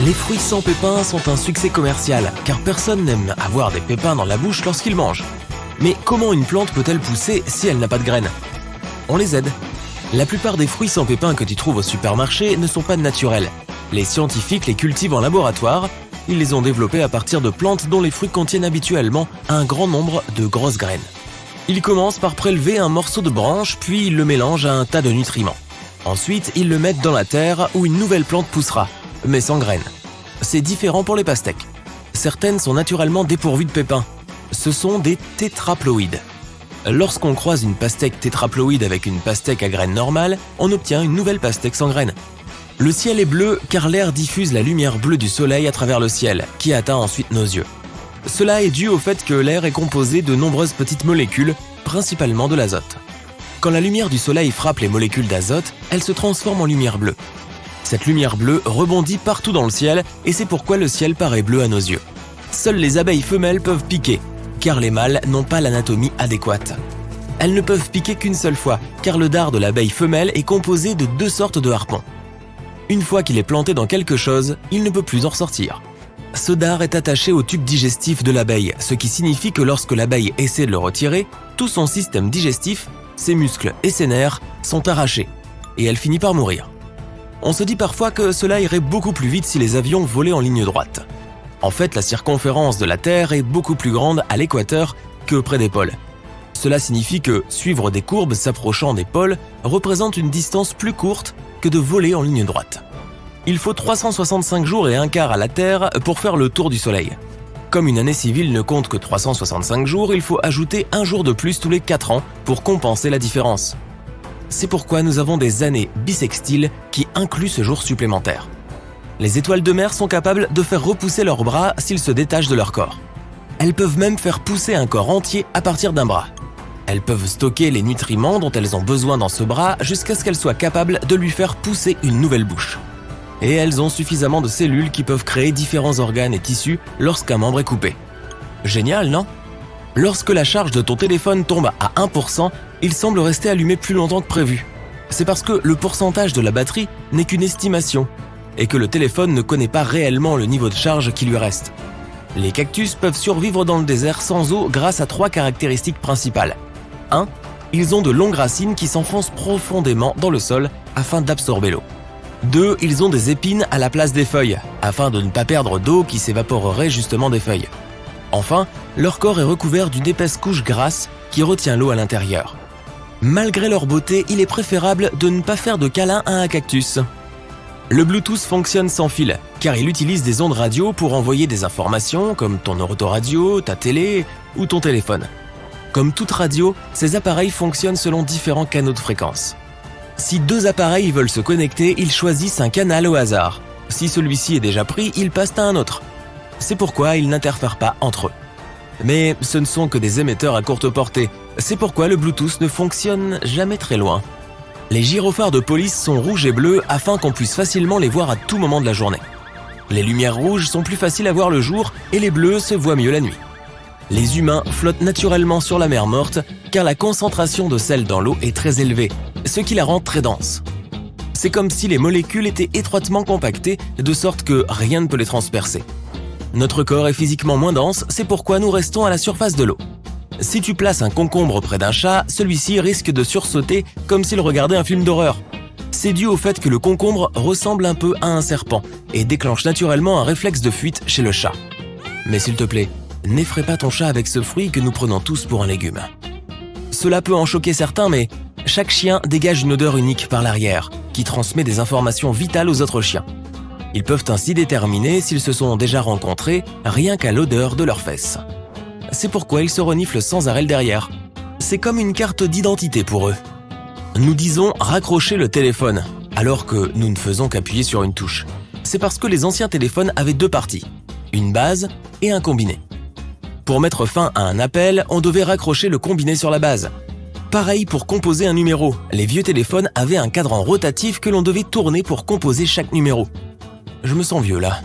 Les fruits sans pépins sont un succès commercial, car personne n'aime avoir des pépins dans la bouche lorsqu'il mange. Mais comment une plante peut-elle pousser si elle n'a pas de graines? On les aide. La plupart des fruits sans pépins que tu trouves au supermarché ne sont pas naturels. Les scientifiques les cultivent en laboratoire. Ils les ont développés à partir de plantes dont les fruits contiennent habituellement un grand nombre de grosses graines. Ils commencent par prélever un morceau de branche, puis ils le mélangent à un tas de nutriments. Ensuite, ils le mettent dans la terre où une nouvelle plante poussera, mais sans graines. C'est différent pour les pastèques. Certaines sont naturellement dépourvues de pépins. Ce sont des tétraploïdes. Lorsqu'on croise une pastèque tétraploïde avec une pastèque à graines normales, on obtient une nouvelle pastèque sans graines. Le ciel est bleu car l'air diffuse la lumière bleue du soleil à travers le ciel, qui atteint ensuite nos yeux. Cela est dû au fait que l'air est composé de nombreuses petites molécules, principalement de l'azote. Quand la lumière du soleil frappe les molécules d'azote, elle se transforme en lumière bleue. Cette lumière bleue rebondit partout dans le ciel et c'est pourquoi le ciel paraît bleu à nos yeux. Seules les abeilles femelles peuvent piquer, car les mâles n'ont pas l'anatomie adéquate. Elles ne peuvent piquer qu'une seule fois, car le dard de l'abeille femelle est composé de 2 sortes de harpons. Une fois qu'il est planté dans quelque chose, il ne peut plus en ressortir. Ce dard est attaché au tube digestif de l'abeille, ce qui signifie que lorsque l'abeille essaie de le retirer, tout son système digestif, ses muscles et ses nerfs sont arrachés, et elle finit par mourir. On se dit parfois que cela irait beaucoup plus vite si les avions volaient en ligne droite. En fait, la circonférence de la Terre est beaucoup plus grande à l'équateur que près des pôles. Cela signifie que suivre des courbes s'approchant des pôles représente une distance plus courte que de voler en ligne droite. Il faut 365 jours et un quart à la Terre pour faire le tour du Soleil. Comme une année civile ne compte que 365 jours, il faut ajouter un jour de plus tous les 4 ans pour compenser la différence. C'est pourquoi nous avons des années bissextiles qui incluent ce jour supplémentaire. Les étoiles de mer sont capables de faire repousser leurs bras s'ils se détachent de leur corps. Elles peuvent même faire pousser un corps entier à partir d'un bras. Elles peuvent stocker les nutriments dont elles ont besoin dans ce bras jusqu'à ce qu'elles soient capables de lui faire pousser une nouvelle bouche. Et elles ont suffisamment de cellules qui peuvent créer différents organes et tissus lorsqu'un membre est coupé. Génial, non? Lorsque la charge de ton téléphone tombe à 1%, il semble rester allumé plus longtemps que prévu. C'est parce que le pourcentage de la batterie n'est qu'une estimation et que le téléphone ne connaît pas réellement le niveau de charge qui lui reste. Les cactus peuvent survivre dans le désert sans eau grâce à 3 caractéristiques principales. 1. Ils ont de longues racines qui s'enfoncent profondément dans le sol afin d'absorber l'eau. 2. Ils ont des épines à la place des feuilles, afin de ne pas perdre d'eau qui s'évaporerait justement des feuilles. Enfin, leur corps est recouvert d'une épaisse couche grasse qui retient l'eau à l'intérieur. Malgré leur beauté, il est préférable de ne pas faire de câlin à un cactus. Le Bluetooth fonctionne sans fil, car il utilise des ondes radio pour envoyer des informations comme ton autoradio, ta télé ou ton téléphone. Comme toute radio, ces appareils fonctionnent selon différents canaux de fréquence. Si 2 appareils veulent se connecter, ils choisissent un canal au hasard. Si celui-ci est déjà pris, ils passent à un autre. C'est pourquoi ils n'interfèrent pas entre eux. Mais ce ne sont que des émetteurs à courte portée. C'est pourquoi le Bluetooth ne fonctionne jamais très loin. Les gyrophares de police sont rouges et bleus afin qu'on puisse facilement les voir à tout moment de la journée. Les lumières rouges sont plus faciles à voir le jour et les bleus se voient mieux la nuit. Les humains flottent naturellement sur la mer morte car la concentration de sel dans l'eau est très élevée, ce qui la rend très dense. C'est comme si les molécules étaient étroitement compactées de sorte que rien ne peut les transpercer. Notre corps est physiquement moins dense, c'est pourquoi nous restons à la surface de l'eau. Si tu places un concombre près d'un chat, celui-ci risque de sursauter comme s'il regardait un film d'horreur. C'est dû au fait que le concombre ressemble un peu à un serpent et déclenche naturellement un réflexe de fuite chez le chat. Mais s'il te plaît, n'effraie pas ton chat avec ce fruit que nous prenons tous pour un légume. Cela peut en choquer certains, mais chaque chien dégage une odeur unique par l'arrière, qui transmet des informations vitales aux autres chiens. Ils peuvent ainsi déterminer s'ils se sont déjà rencontrés rien qu'à l'odeur de leurs fesses. C'est pourquoi ils se reniflent sans arrêt le derrière. C'est comme une carte d'identité pour eux. Nous disons raccrocher le téléphone, alors que nous ne faisons qu'appuyer sur une touche. C'est parce que les anciens téléphones avaient 2 parties, une base et un combiné. Pour mettre fin à un appel, on devait raccrocher le combiné sur la base. Pareil pour composer un numéro, les vieux téléphones avaient un cadran rotatif que l'on devait tourner pour composer chaque numéro. Je me sens vieux là.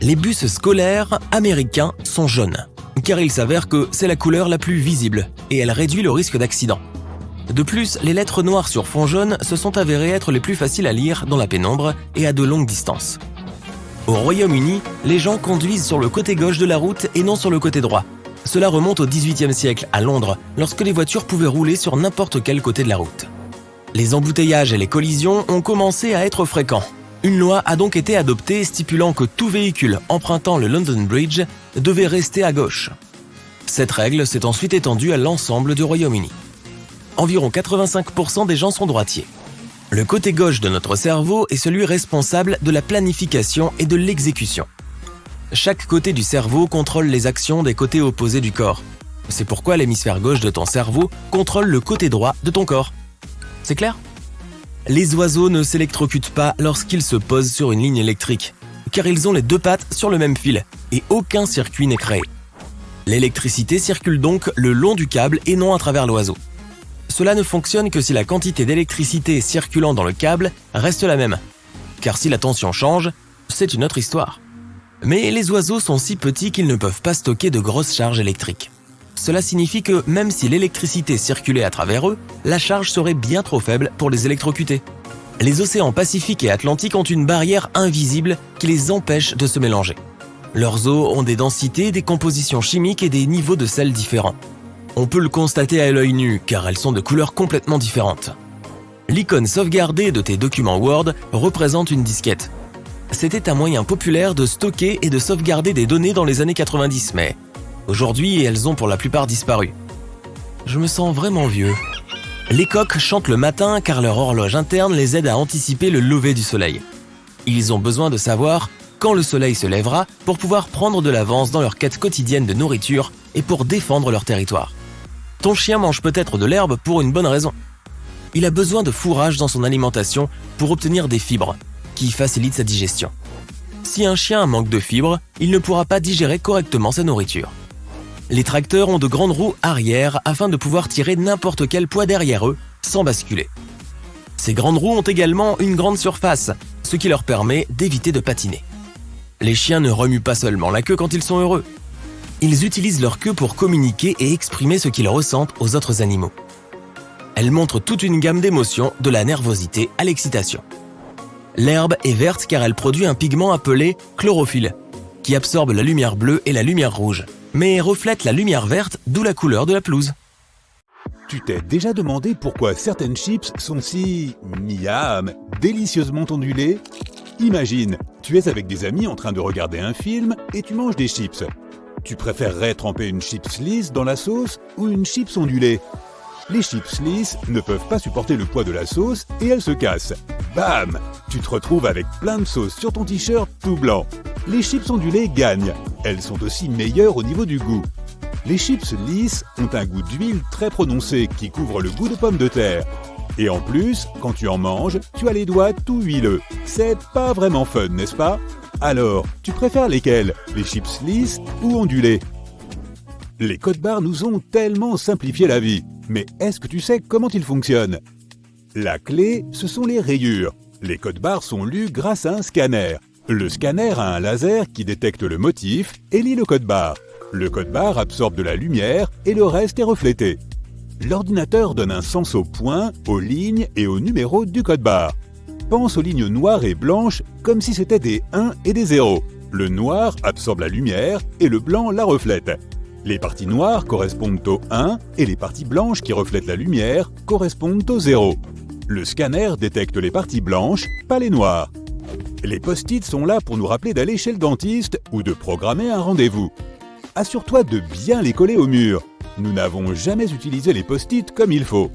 Les bus scolaires américains sont jaunes, car il s'avère que c'est la couleur la plus visible et elle réduit le risque d'accident. De plus, les lettres noires sur fond jaune se sont avérées être les plus faciles à lire dans la pénombre et à de longues distances. Au Royaume-Uni, les gens conduisent sur le côté gauche de la route et non sur le côté droit. Cela remonte au XVIIIe siècle, à Londres, lorsque les voitures pouvaient rouler sur n'importe quel côté de la route. Les embouteillages et les collisions ont commencé à être fréquents. Une loi a donc été adoptée stipulant que tout véhicule empruntant le London Bridge devait rester à gauche. Cette règle s'est ensuite étendue à l'ensemble du Royaume-Uni. Environ 85% des gens sont droitiers. Le côté gauche de notre cerveau est celui responsable de la planification et de l'exécution. Chaque côté du cerveau contrôle les actions des côtés opposés du corps. C'est pourquoi l'hémisphère gauche de ton cerveau contrôle le côté droit de ton corps. C'est clair ? Les oiseaux ne s'électrocutent pas lorsqu'ils se posent sur une ligne électrique, car ils ont les deux pattes sur le même fil et aucun circuit n'est créé. L'électricité circule donc le long du câble et non à travers l'oiseau. Cela ne fonctionne que si la quantité d'électricité circulant dans le câble reste la même, car si la tension change, c'est une autre histoire. Mais les oiseaux sont si petits qu'ils ne peuvent pas stocker de grosses charges électriques. Cela signifie que même si l'électricité circulait à travers eux, la charge serait bien trop faible pour les électrocuter. Les océans Pacifique et Atlantique ont une barrière invisible qui les empêche de se mélanger. Leurs eaux ont des densités, des compositions chimiques et des niveaux de sel différents. On peut le constater à l'œil nu car elles sont de couleurs complètement différentes. L'icône sauvegardée de tes documents Word représente une disquette. C'était un moyen populaire de stocker et de sauvegarder des données dans les années 90, mais aujourd'hui, elles ont pour la plupart disparu. Je me sens vraiment vieux. Les coqs chantent le matin car leur horloge interne les aide à anticiper le lever du soleil. Ils ont besoin de savoir quand le soleil se lèvera pour pouvoir prendre de l'avance dans leur quête quotidienne de nourriture et pour défendre leur territoire. Ton chien mange peut-être de l'herbe pour une bonne raison. Il a besoin de fourrage dans son alimentation pour obtenir des fibres, qui facilitent sa digestion. Si un chien manque de fibres, il ne pourra pas digérer correctement sa nourriture. Les tracteurs ont de grandes roues arrière afin de pouvoir tirer n'importe quel poids derrière eux sans basculer. Ces grandes roues ont également une grande surface, ce qui leur permet d'éviter de patiner. Les chiens ne remuent pas seulement la queue quand ils sont heureux. Ils utilisent leur queue pour communiquer et exprimer ce qu'ils ressentent aux autres animaux. Elle montre toute une gamme d'émotions, de la nervosité à l'excitation. L'herbe est verte car elle produit un pigment appelé chlorophylle, qui absorbe la lumière bleue et la lumière rouge, mais reflète la lumière verte, d'où la couleur de la pelouse. Tu t'es déjà demandé pourquoi certaines chips sont si miam, délicieusement ondulées ? Imagine, tu es avec des amis en train de regarder un film et tu manges des chips. Tu préférerais tremper une chips lisse dans la sauce ou une chips ondulée ? Les chips lisses ne peuvent pas supporter le poids de la sauce et elles se cassent. Bam ! Tu te retrouves avec plein de sauce sur ton t-shirt tout blanc. Les chips ondulées gagnent. Elles sont aussi meilleures au niveau du goût. Les chips lisses ont un goût d'huile très prononcé qui couvre le goût de pommes de terre. Et en plus, quand tu en manges, tu as les doigts tout huileux. C'est pas vraiment fun, n'est-ce pas ? Alors, tu préfères lesquelles ? Les chips lisses ou ondulées ? Les codes barres nous ont tellement simplifié la vie. Mais est-ce que tu sais comment ils fonctionnent ? La clé, ce sont les rayures. Les codes barres sont lus grâce à un scanner. Le scanner a un laser qui détecte le motif et lit le code barre. Le code barre absorbe de la lumière et le reste est reflété. L'ordinateur donne un sens aux points, aux lignes et aux numéros du code barre. Pense aux lignes noires et blanches comme si c'était des 1 et des 0. Le noir absorbe la lumière et le blanc la reflète. Les parties noires correspondent au 1 et les parties blanches qui reflètent la lumière correspondent au 0. Le scanner détecte les parties blanches, pas les noires. Les post-it sont là pour nous rappeler d'aller chez le dentiste ou de programmer un rendez-vous. Assure-toi de bien les coller au mur. Nous n'avons jamais utilisé les post-it comme il faut.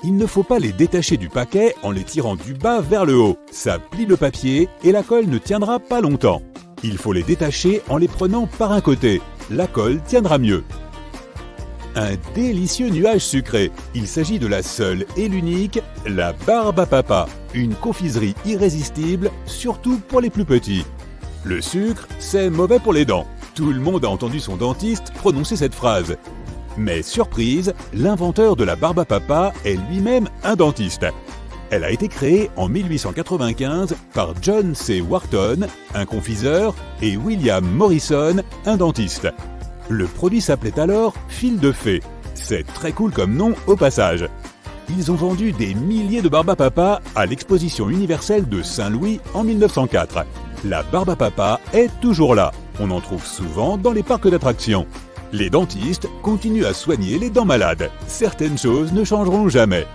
Il ne faut pas les détacher du paquet en les tirant du bas vers le haut. Ça plie le papier et la colle ne tiendra pas longtemps. Il faut les détacher en les prenant par un côté. La colle tiendra mieux. Un délicieux nuage sucré. Il s'agit de la seule et l'unique, la barbe à papa. Une confiserie irrésistible, surtout pour les plus petits. Le sucre, c'est mauvais pour les dents. Tout le monde a entendu son dentiste prononcer cette phrase. Mais surprise, l'inventeur de la barbe à papa est lui-même un dentiste. Elle a été créée en 1895 par John C. Wharton, un confiseur, et William Morrison, un dentiste. Le produit s'appelait alors Fil de Fée. C'est très cool comme nom au passage. Ils ont vendu des milliers de barbes à papa à l'exposition universelle de Saint-Louis en 1904. La barbe à papa est toujours là. On en trouve souvent dans les parcs d'attractions. Les dentistes continuent à soigner les dents malades. Certaines choses ne changeront jamais.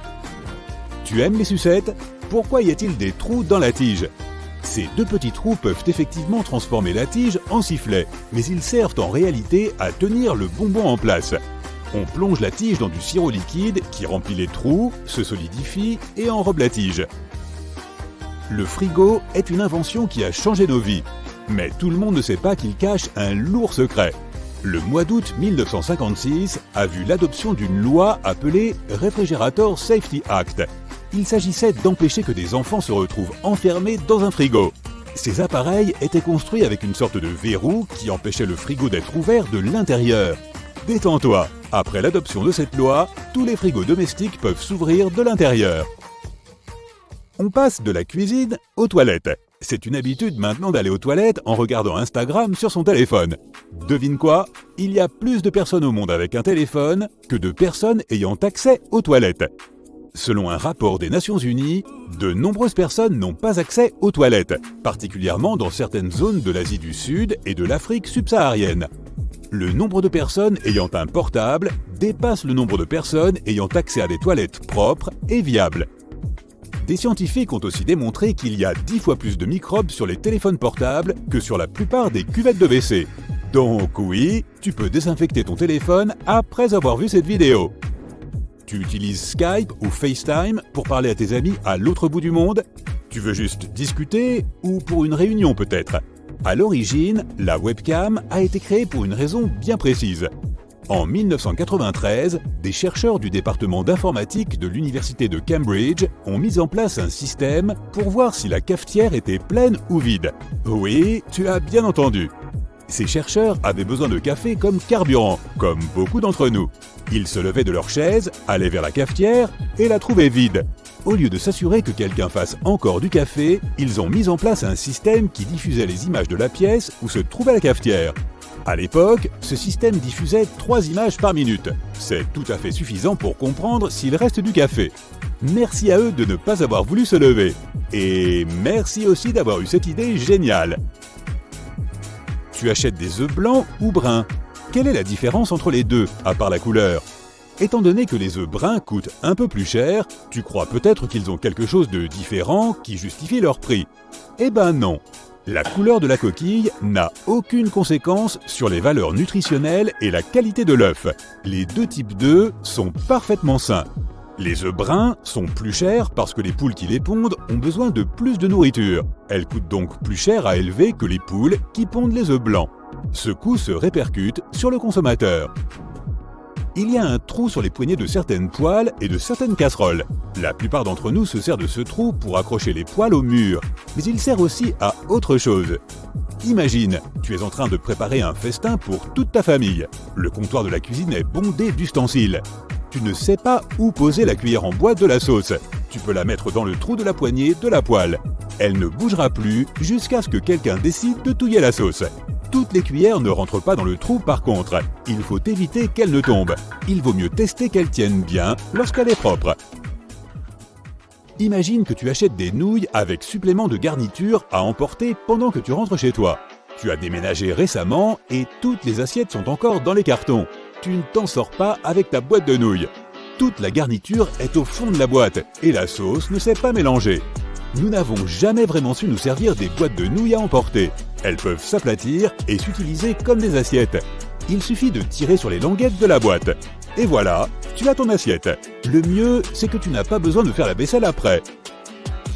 Tu aimes les sucettes? Pourquoi y a-t-il des trous dans la tige? Ces deux petits trous peuvent effectivement transformer la tige en sifflet, mais ils servent en réalité à tenir le bonbon en place. On plonge la tige dans du sirop liquide qui remplit les trous, se solidifie et enrobe la tige. Le frigo est une invention qui a changé nos vies, mais tout le monde ne sait pas qu'il cache un lourd secret. Le mois d'août 1956 a vu l'adoption d'une loi appelée Refrigerator Safety Act. Il s'agissait d'empêcher que des enfants se retrouvent enfermés dans un frigo. Ces appareils étaient construits avec une sorte de verrou qui empêchait le frigo d'être ouvert de l'intérieur. Détends-toi, après l'adoption de cette loi, tous les frigos domestiques peuvent s'ouvrir de l'intérieur. On passe de la cuisine aux toilettes. C'est une habitude maintenant d'aller aux toilettes en regardant Instagram sur son téléphone. Devine quoi? Il y a plus de personnes au monde avec un téléphone que de personnes ayant accès aux toilettes. Selon un rapport des Nations Unies, de nombreuses personnes n'ont pas accès aux toilettes, particulièrement dans certaines zones de l'Asie du Sud et de l'Afrique subsaharienne. Le nombre de personnes ayant un portable dépasse le nombre de personnes ayant accès à des toilettes propres et viables. Des scientifiques ont aussi démontré qu'il y a 10 fois plus de microbes sur les téléphones portables que sur la plupart des cuvettes de WC. Donc oui, tu peux désinfecter ton téléphone après avoir vu cette vidéo. Tu utilises Skype ou FaceTime pour parler à tes amis à l'autre bout du monde? Tu veux juste discuter ou pour une réunion peut-être? À l'origine, la webcam a été créée pour une raison bien précise. En 1993, des chercheurs du département d'informatique de l'université de Cambridge ont mis en place un système pour voir si la cafetière était pleine ou vide. Oui, tu as bien entendu. Ces chercheurs avaient besoin de café comme carburant, comme beaucoup d'entre nous. Ils se levaient de leur chaise, allaient vers la cafetière et la trouvaient vide. Au lieu de s'assurer que quelqu'un fasse encore du café, ils ont mis en place un système qui diffusait les images de la pièce où se trouvait la cafetière. À l'époque, ce système diffusait 3 images par minute. C'est tout à fait suffisant pour comprendre s'il reste du café. Merci à eux de ne pas avoir voulu se lever. Et merci aussi d'avoir eu cette idée géniale. Tu achètes des œufs blancs ou bruns? Quelle est la différence entre les deux, à part la couleur? Étant donné que les œufs bruns coûtent un peu plus cher, tu crois peut-être qu'ils ont quelque chose de différent qui justifie leur prix. Eh ben non. La couleur de la coquille n'a aucune conséquence sur les valeurs nutritionnelles et la qualité de l'œuf. Les deux types d'œufs sont parfaitement sains. Les œufs bruns sont plus chers parce que les poules qui les pondent ont besoin de plus de nourriture. Elles coûtent donc plus cher à élever que les poules qui pondent les œufs blancs. Ce coût se répercute sur le consommateur. Il y a un trou sur les poignées de certaines poêles et de certaines casseroles. La plupart d'entre nous se sert de ce trou pour accrocher les poêles au mur, mais il sert aussi à autre chose. Imagine, tu es en train de préparer un festin pour toute ta famille. Le comptoir de la cuisine est bondé d'ustensiles. Tu ne sais pas où poser la cuillère en bois de la sauce. Tu peux la mettre dans le trou de la poignée de la poêle. Elle ne bougera plus jusqu'à ce que quelqu'un décide de touiller la sauce. Toutes les cuillères ne rentrent pas dans le trou par contre. Il faut éviter qu'elles ne tombent. Il vaut mieux tester qu'elles tiennent bien lorsqu'elle est propre. Imagine que tu achètes des nouilles avec supplément de garniture à emporter pendant que tu rentres chez toi. Tu as déménagé récemment et toutes les assiettes sont encore dans les cartons. Tu ne t'en sors pas avec ta boîte de nouilles. Toute la garniture est au fond de la boîte et la sauce ne s'est pas mélangée. Nous n'avons jamais vraiment su nous servir des boîtes de nouilles à emporter. Elles peuvent s'aplatir et s'utiliser comme des assiettes. Il suffit de tirer sur les languettes de la boîte. Et voilà, tu as ton assiette. Le mieux, c'est que tu n'as pas besoin de faire la vaisselle après.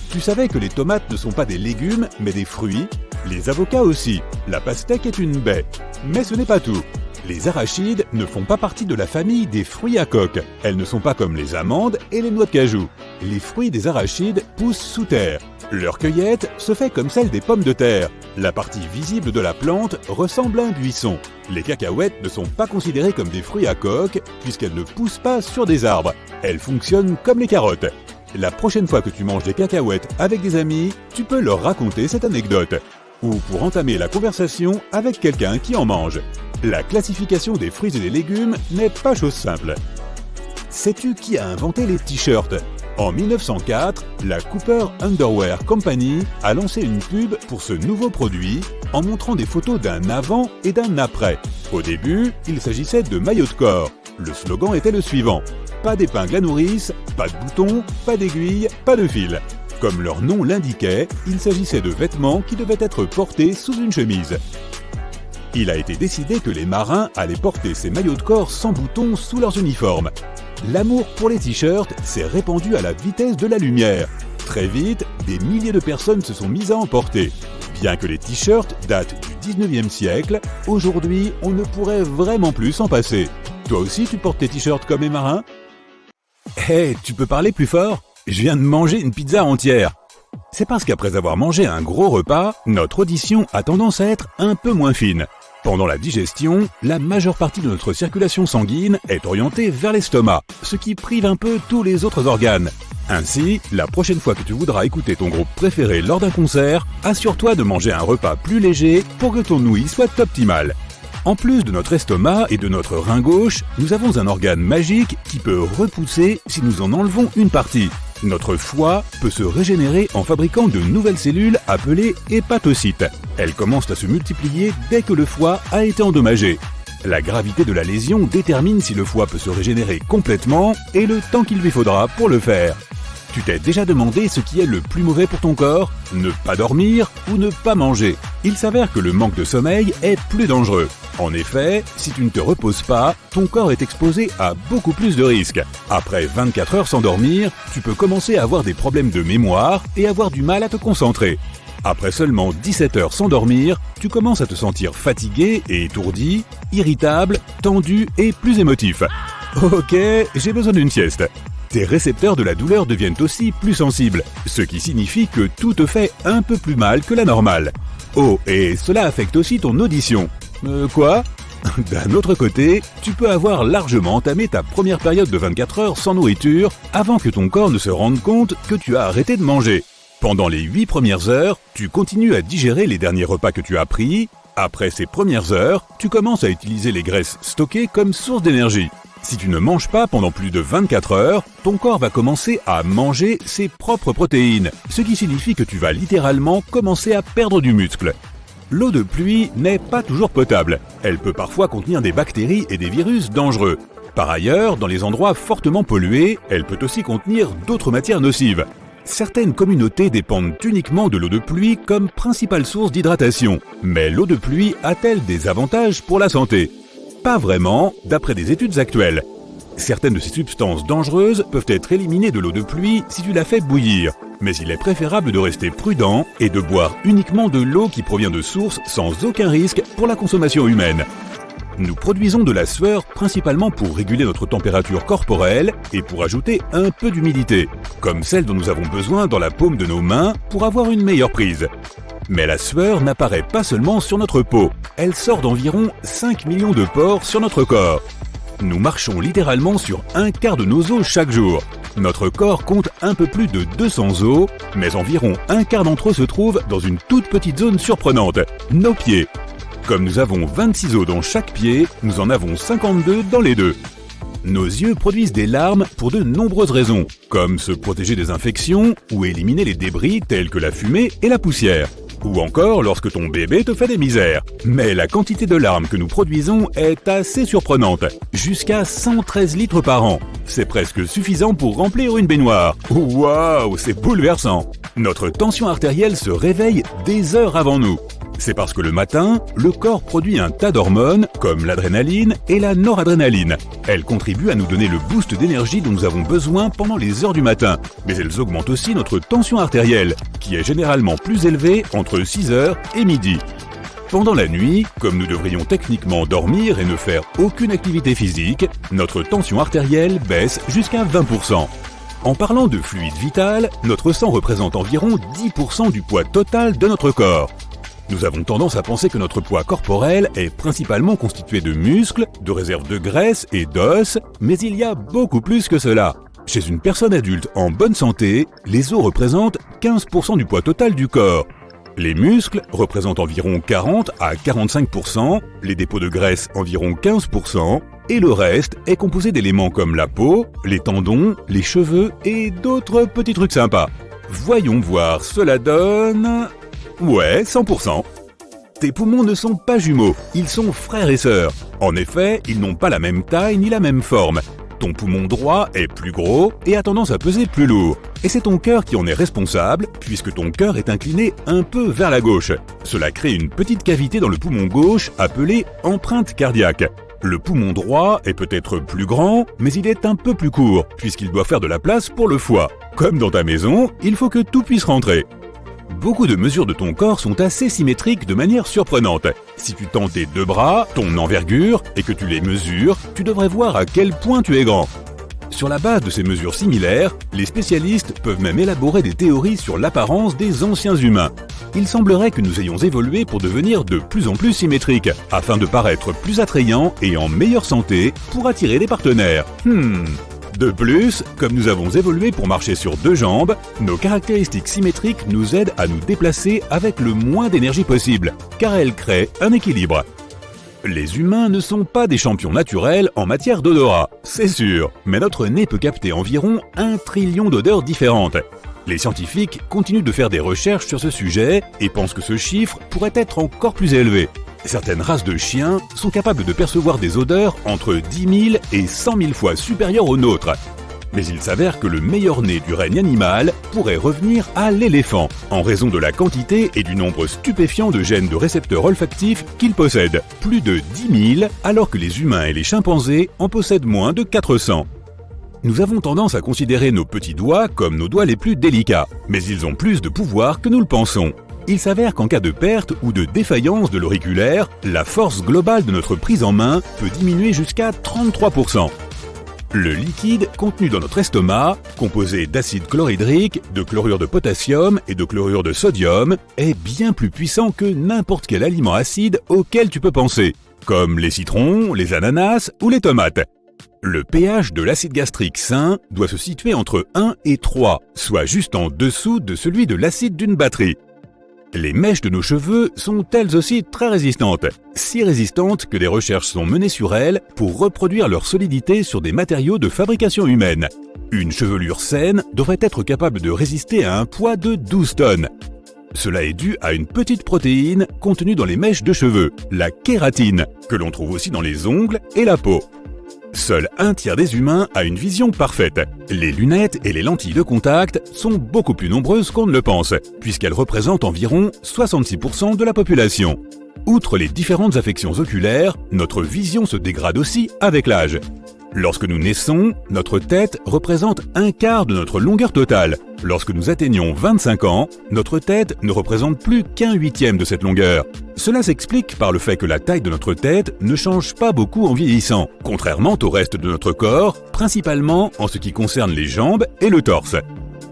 Tu savais que les tomates ne sont pas des légumes, mais des fruits? Les avocats aussi. La pastèque est une baie. Mais ce n'est pas tout. Les arachides ne font pas partie de la famille des fruits à coque. Elles ne sont pas comme les amandes et les noix de cajou. Les fruits des arachides poussent sous terre. Leur cueillette se fait comme celle des pommes de terre. La partie visible de la plante ressemble à un buisson. Les cacahuètes ne sont pas considérées comme des fruits à coque puisqu'elles ne poussent pas sur des arbres. Elles fonctionnent comme les carottes. La prochaine fois que tu manges des cacahuètes avec des amis, tu peux leur raconter cette anecdote. Ou pour entamer la conversation avec quelqu'un qui en mange. La classification des fruits et des légumes n'est pas chose simple. Sais-tu qui a inventé les t-shirts? En 1904, la Cooper Underwear Company a lancé une pub pour ce nouveau produit en montrant des photos d'un avant et d'un après. Au début, il s'agissait de maillots de corps. Le slogan était le suivant: pas d'épingle à nourrice, pas de boutons, pas d'aiguilles, pas de fil. Comme leur nom l'indiquait, il s'agissait de vêtements qui devaient être portés sous une chemise. Il a été décidé que les marins allaient porter ces maillots de corps sans boutons sous leurs uniformes. L'amour pour les t-shirts s'est répandu à la vitesse de la lumière. Très vite, des milliers de personnes se sont mises à en porter. Bien que les t-shirts datent du 19e siècle, aujourd'hui, on ne pourrait vraiment plus s'en passer. Toi aussi, tu portes tes t-shirts comme les marins ? Hé, tu peux parler plus fort ? Je viens de manger une pizza entière. C'est parce qu'après avoir mangé un gros repas, notre audition a tendance à être un peu moins fine. Pendant la digestion, la majeure partie de notre circulation sanguine est orientée vers l'estomac, ce qui prive un peu tous les autres organes. Ainsi, la prochaine fois que tu voudras écouter ton groupe préféré lors d'un concert, assure-toi de manger un repas plus léger pour que ton ouïe soit optimale. En plus de notre estomac et de notre rein gauche, nous avons un organe magique qui peut repousser si nous en enlevons une partie. Notre foie peut se régénérer en fabriquant de nouvelles cellules appelées hépatocytes. Elles commencent à se multiplier dès que le foie a été endommagé. La gravité de la lésion détermine si le foie peut se régénérer complètement et le temps qu'il lui faudra pour le faire. Tu t'es déjà demandé ce qui est le plus mauvais pour ton corps ? Ne pas dormir ou ne pas manger ? Il s'avère que le manque de sommeil est plus dangereux. En effet, si tu ne te reposes pas, ton corps est exposé à beaucoup plus de risques. Après 24 heures sans dormir, tu peux commencer à avoir des problèmes de mémoire et avoir du mal à te concentrer. Après seulement 17 heures sans dormir, tu commences à te sentir fatigué et étourdi, irritable, tendu et plus émotif. Ok, j'ai besoin d'une sieste. Tes récepteurs de la douleur deviennent aussi plus sensibles, ce qui signifie que tout te fait un peu plus mal que la normale. Oh, et cela affecte aussi ton audition. Quoi ? D'un autre côté, tu peux avoir largement entamé ta première période de 24 heures sans nourriture avant que ton corps ne se rende compte que tu as arrêté de manger. Pendant les 8 premières heures, tu continues à digérer les derniers repas que tu as pris. Après ces premières heures, tu commences à utiliser les graisses stockées comme source d'énergie. Si tu ne manges pas pendant plus de 24 heures, ton corps va commencer à manger ses propres protéines, ce qui signifie que tu vas littéralement commencer à perdre du muscle. L'eau de pluie n'est pas toujours potable. Elle peut parfois contenir des bactéries et des virus dangereux. Par ailleurs, dans les endroits fortement pollués, elle peut aussi contenir d'autres matières nocives. Certaines communautés dépendent uniquement de l'eau de pluie comme principale source d'hydratation. Mais l'eau de pluie a-t-elle des avantages pour la santé ? Pas vraiment, d'après des études actuelles. Certaines de ces substances dangereuses peuvent être éliminées de l'eau de pluie si tu la fais bouillir. Mais il est préférable de rester prudent et de boire uniquement de l'eau qui provient de sources sans aucun risque pour la consommation humaine. Nous produisons de la sueur principalement pour réguler notre température corporelle et pour ajouter un peu d'humidité, comme celle dont nous avons besoin dans la paume de nos mains pour avoir une meilleure prise. Mais la sueur n'apparaît pas seulement sur notre peau, elle sort d'environ 5 millions de pores sur notre corps. Nous marchons littéralement sur un quart de nos os chaque jour. Notre corps compte un peu plus de 200 os, mais environ un quart d'entre eux se trouvent dans une toute petite zone surprenante, nos pieds. Comme nous avons 26 os dans chaque pied, nous en avons 52 dans les deux. Nos yeux produisent des larmes pour de nombreuses raisons, comme se protéger des infections ou éliminer les débris tels que la fumée et la poussière. Ou encore lorsque ton bébé te fait des misères. Mais la quantité de larmes que nous produisons est assez surprenante, jusqu'à 113 litres par an. C'est presque suffisant pour remplir une baignoire. Waouh, c'est bouleversant. Notre tension artérielle se réveille des heures avant nous. C'est parce que le matin, le corps produit un tas d'hormones comme l'adrénaline et la noradrénaline. Elles contribuent à nous donner le boost d'énergie dont nous avons besoin pendant les heures du matin. Mais elles augmentent aussi notre tension artérielle, qui est généralement plus élevée entre 6h et midi. Pendant la nuit, comme nous devrions techniquement dormir et ne faire aucune activité physique, notre tension artérielle baisse jusqu'à 20%. En parlant de fluide vital, notre sang représente environ 10% du poids total de notre corps. Nous avons tendance à penser que notre poids corporel est principalement constitué de muscles, de réserves de graisse et d'os, mais il y a beaucoup plus que cela. Chez une personne adulte en bonne santé, les os représentent 15% du poids total du corps. Les muscles représentent environ 40 à 45%, les dépôts de graisse environ 15%, et le reste est composé d'éléments comme la peau, les tendons, les cheveux et d'autres petits trucs sympas. Voyons voir, cela donne... Ouais, 100%. Tes poumons ne sont pas jumeaux, ils sont frères et sœurs. En effet, ils n'ont pas la même taille ni la même forme. Ton poumon droit est plus gros et a tendance à peser plus lourd. Et c'est ton cœur qui en est responsable, puisque ton cœur est incliné un peu vers la gauche. Cela crée une petite cavité dans le poumon gauche appelée empreinte cardiaque. Le poumon droit est peut-être plus grand, mais il est un peu plus court, puisqu'il doit faire de la place pour le foie. Comme dans ta maison, il faut que tout puisse rentrer. Beaucoup de mesures de ton corps sont assez symétriques de manière surprenante. Si tu tends tes deux bras, ton envergure, et que tu les mesures, tu devrais voir à quel point tu es grand. Sur la base de ces mesures similaires, les spécialistes peuvent même élaborer des théories sur l'apparence des anciens humains. Il semblerait que nous ayons évolué pour devenir de plus en plus symétriques, afin de paraître plus attrayants et en meilleure santé pour attirer des partenaires. De plus, comme nous avons évolué pour marcher sur deux jambes, nos caractéristiques symétriques nous aident à nous déplacer avec le moins d'énergie possible, car elles créent un équilibre. Les humains ne sont pas des champions naturels en matière d'odorat, c'est sûr, mais notre nez peut capter environ 1 trillion d'odeurs différentes. Les scientifiques continuent de faire des recherches sur ce sujet et pensent que ce chiffre pourrait être encore plus élevé. Certaines races de chiens sont capables de percevoir des odeurs entre 10 000 et 100 000 fois supérieures aux nôtres. Mais il s'avère que le meilleur nez du règne animal pourrait revenir à l'éléphant, en raison de la quantité et du nombre stupéfiant de gènes de récepteurs olfactifs qu'il possède, plus de 10 000, alors que les humains et les chimpanzés en possèdent moins de 400. Nous avons tendance à considérer nos petits doigts comme nos doigts les plus délicats, mais ils ont plus de pouvoir que nous le pensons. Il s'avère qu'en cas de perte ou de défaillance de l'auriculaire, la force globale de notre prise en main peut diminuer jusqu'à 33%. Le liquide contenu dans notre estomac, composé d'acide chlorhydrique, de chlorure de potassium et de chlorure de sodium, est bien plus puissant que n'importe quel aliment acide auquel tu peux penser, comme les citrons, les ananas ou les tomates. Le pH de l'acide gastrique sain doit se situer entre 1 et 3, soit juste en dessous de celui de l'acide d'une batterie. Les mèches de nos cheveux sont elles aussi très résistantes, si résistantes que des recherches sont menées sur elles pour reproduire leur solidité sur des matériaux de fabrication humaine. Une chevelure saine devrait être capable de résister à un poids de 12 tonnes. Cela est dû à une petite protéine contenue dans les mèches de cheveux, la kératine, que l'on trouve aussi dans les ongles et la peau. Seul un tiers des humains a une vision parfaite. Les lunettes et les lentilles de contact sont beaucoup plus nombreuses qu'on ne le pense, puisqu'elles représentent environ 66% de la population. Outre les différentes affections oculaires, notre vision se dégrade aussi avec l'âge. Lorsque nous naissons, notre tête représente un quart de notre longueur totale. Lorsque nous atteignons 25 ans, notre tête ne représente plus qu'un huitième de cette longueur. Cela s'explique par le fait que la taille de notre tête ne change pas beaucoup en vieillissant, contrairement au reste de notre corps, principalement en ce qui concerne les jambes et le torse.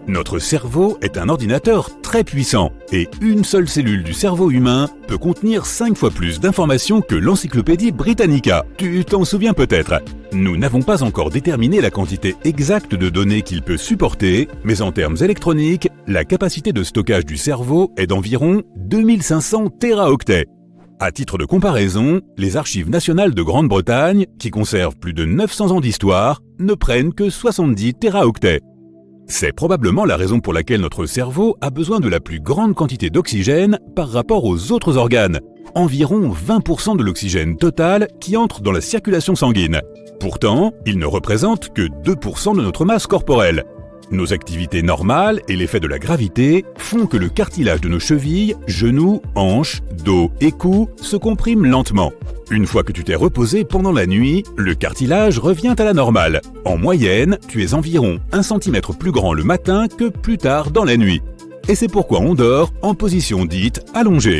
Notre cerveau est un ordinateur très puissant et une seule cellule du cerveau humain peut contenir 5 fois plus d'informations que l'encyclopédie Britannica. Tu t'en souviens peut-être. Nous n'avons pas encore déterminé la quantité exacte de données qu'il peut supporter, mais en termes électroniques, la capacité de stockage du cerveau est d'environ 2500 téraoctets. À titre de comparaison, les archives nationales de Grande-Bretagne, qui conservent plus de 900 ans d'histoire, ne prennent que 70 téraoctets. C'est probablement la raison pour laquelle notre cerveau a besoin de la plus grande quantité d'oxygène par rapport aux autres organes, environ 20% de l'oxygène total qui entre dans la circulation sanguine. Pourtant, il ne représente que 2% de notre masse corporelle. Nos activités normales et l'effet de la gravité font que le cartilage de nos chevilles, genoux, hanches, dos et cou se comprime lentement. Une fois que tu t'es reposé pendant la nuit, le cartilage revient à la normale. En moyenne, tu es environ 1 cm plus grand le matin que plus tard dans la nuit. Et c'est pourquoi on dort en position dite allongée.